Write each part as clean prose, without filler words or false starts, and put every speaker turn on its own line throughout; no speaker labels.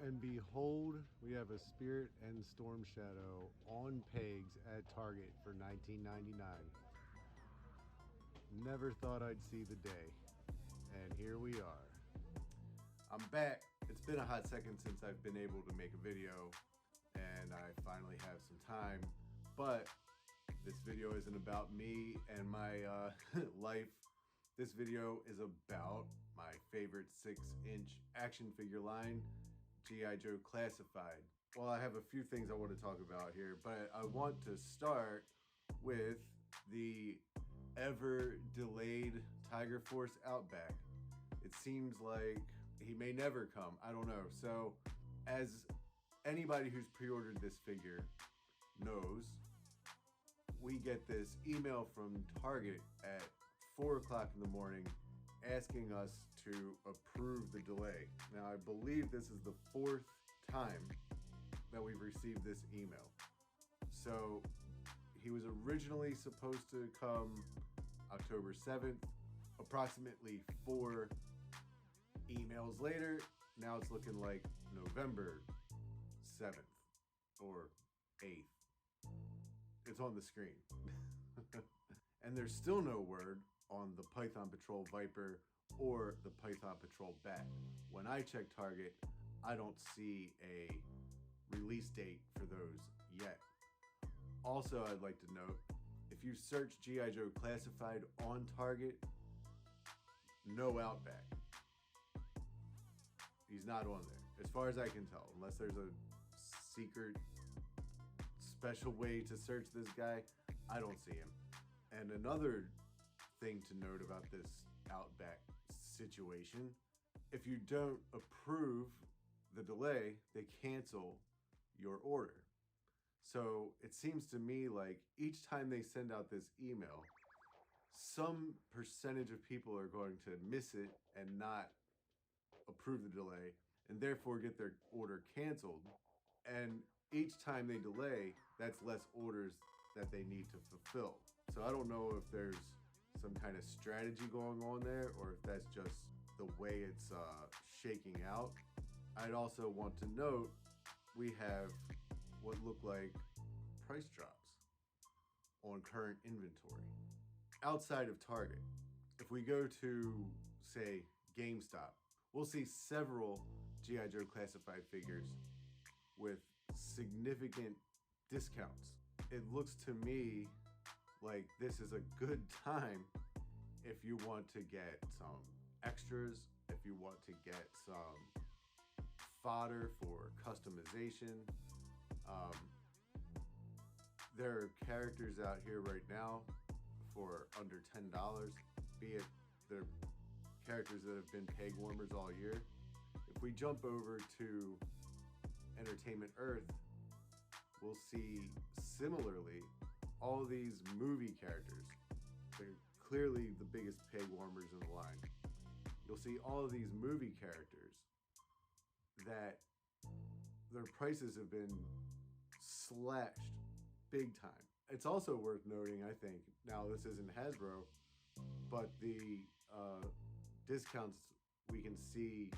and behold, we have a Spirit and Storm Shadow on pegs at Target for $19.99. Never thought I'd see the day, and here we are. I'm back. It's been a hot second since I've been able to make a video, and I finally have some time, but this video isn't about me and my life. This video is about my favorite 6-inch action figure line, G.I. Joe Classified. Well, I have a few things I want to talk about here, but I want to start with the ever delayed Tiger Force Outback. It seems like he may never come. I don't know. So as anybody who's pre-ordered this figure knows, we get this email from Target at 4 o'clock in the morning asking us to approve the delay. Now, I believe this is the 4th time that we've received this email. So he was originally supposed to come October 7th. Approximately 4 emails later, now it's looking like November 7th or 8th. It's on the screen. And there's still no word on the Python Patrol Viper or the Python Patrol Bat. When I check Target, I don't see a release date for those yet. Also, I'd like to note, if you search G.I. Joe Classified on Target, no Outback. He's not on there, as far as I can tell, unless there's a secret special way to search this guy. I don't see him. And another thing to note about this Outback situation, if you don't approve the delay, they cancel your order. So it seems to me like each time they send out this email, some percentage of people are going to miss it and not approve the delay, and therefore get their order canceled. And each time they delay, that's less orders that they need to fulfill. So I don't know if there's some kind of strategy going on there, or if that's just the way it's shaking out. I'd also want to note, we have what look like price drops on current inventory. Outside of Target, if we go to, say, GameStop, we'll see several G.I. Joe Classified figures with significant discounts. It looks to me like this is a good time if you want to get some extras, if you want to get some fodder for customization. There are characters out here right now for under $10, be it they're characters that have been peg warmers all year. If we jump over to Entertainment Earth, we'll see similarly all these movie characters. They're clearly the biggest peg warmers in the line. You'll see all of these movie characters that their prices have been slashed big time. It's also worth noting, I think, now this isn't Hasbro, but the discounts we can see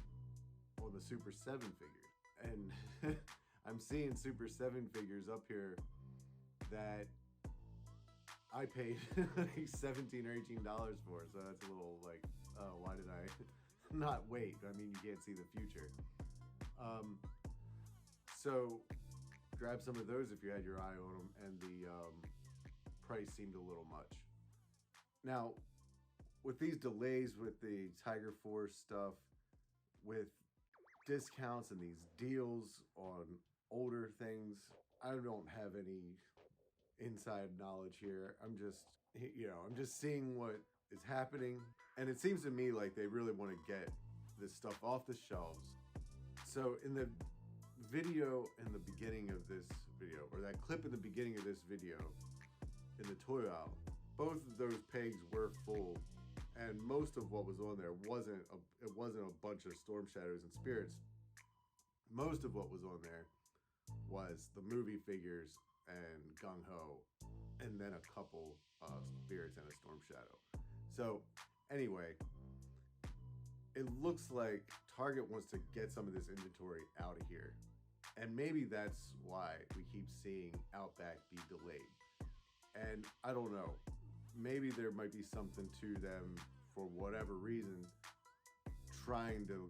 on the Super 7 figures. And I'm seeing Super 7 figures up here that I paid like $17 or $18 for, so that's a little like, oh, why did I not wait? I mean, you can't see the future. So grab some of those if you had your eye on them, and the price seemed a little much. Now, with these delays with the Tiger Force stuff, with discounts and these deals on older things, I don't have any inside knowledge here. I'm just, I'm just seeing what is happening. And it seems to me like they really want to get this stuff off the shelves. So in the video in the beginning of this video, or that clip in the beginning of this video in the toy aisle, both of those pegs were full, and most of what was on there wasn't a bunch of Storm Shadows and Spirits. Most of what was on there was the movie figures and Gung Ho, and then a couple Spirits and a Storm Shadow. So anyway, it looks like Target wants to get some of this inventory out of here. And maybe that's why we keep seeing Outback be delayed. And I don't know, maybe there might be something to them for whatever reason, trying to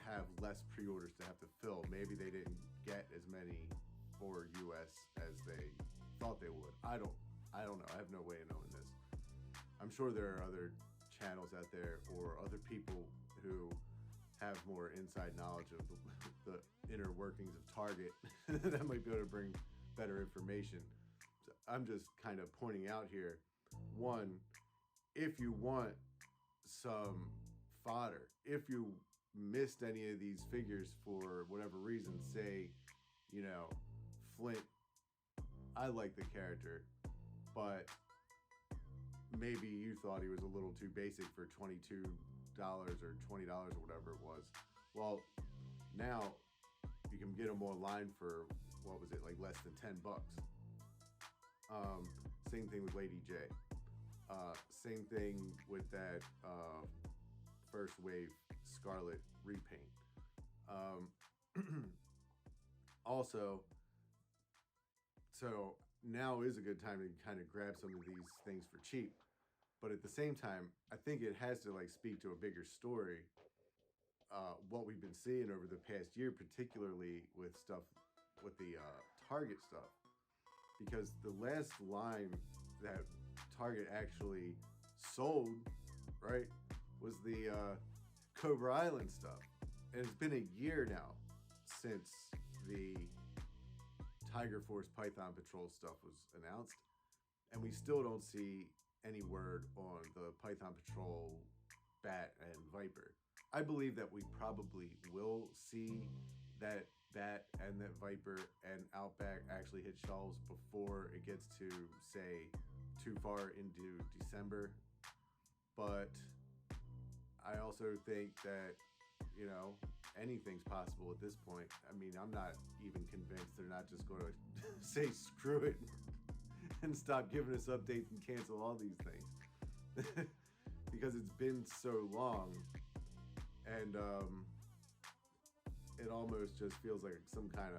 have less pre-orders to have to fill. Maybe they didn't get as many for US as they thought they would. I don't know. I have no way of knowing this. I'm sure there are other channels out there or other people who have more inside knowledge of the inner workings of Target that might be able to bring better information. So I'm just kind of pointing out here, one, if you want some fodder, if you missed any of these figures for whatever reason, say, you know, Flint, I like the character, but maybe you thought he was a little too basic for $22 or $20 or whatever it was. Well, now you can get him online for, what was it, like less than $10. Same thing with Lady J. Same thing with that first wave Scarlet repaint. Also, so now is a good time to kind of grab some of these things for cheap. But at the same time, I think it has to like speak to a bigger story. What we've been seeing over the past year, particularly with stuff, with the Target stuff, because the last line that Target actually sold, right, was the Cobra Island stuff. And it's been a year now since the Tiger Force Python Patrol stuff was announced, and we still don't see any word on the Python Patrol Bat and Viper. I believe that we probably will see that Bat and that Viper and Outback actually hit shelves before it gets to, say, too far into December. But I also think that, you know, anything's possible at this point. I mean, I'm not even convinced they're not just going to say screw it and stop giving us updates and cancel all these things. Because it's been so long, and it almost just feels like some kind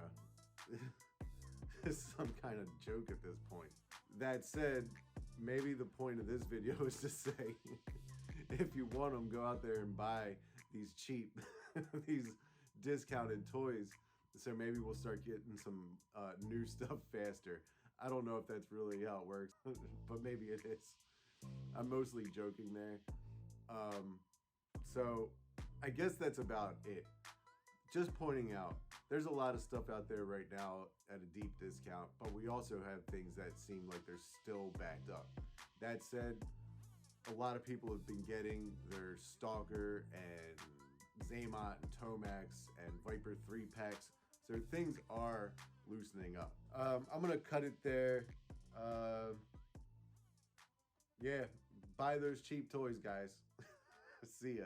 of joke at this point. That said, maybe the point of this video is to say, if you want them, go out there and buy these cheap, these discounted toys. So maybe we'll start getting some new stuff faster. I don't know if that's really how it works, but maybe it is. I'm mostly joking there. So I guess that's about it. Just pointing out, there's a lot of stuff out there right now at a deep discount, but we also have things that seem like they're still backed up. That said, a lot of people have been getting their Stalker and Xamot and Tomax and Viper 3-packs. So things are loosening up. I'm going to cut it there. Yeah, buy those cheap toys, guys. See ya.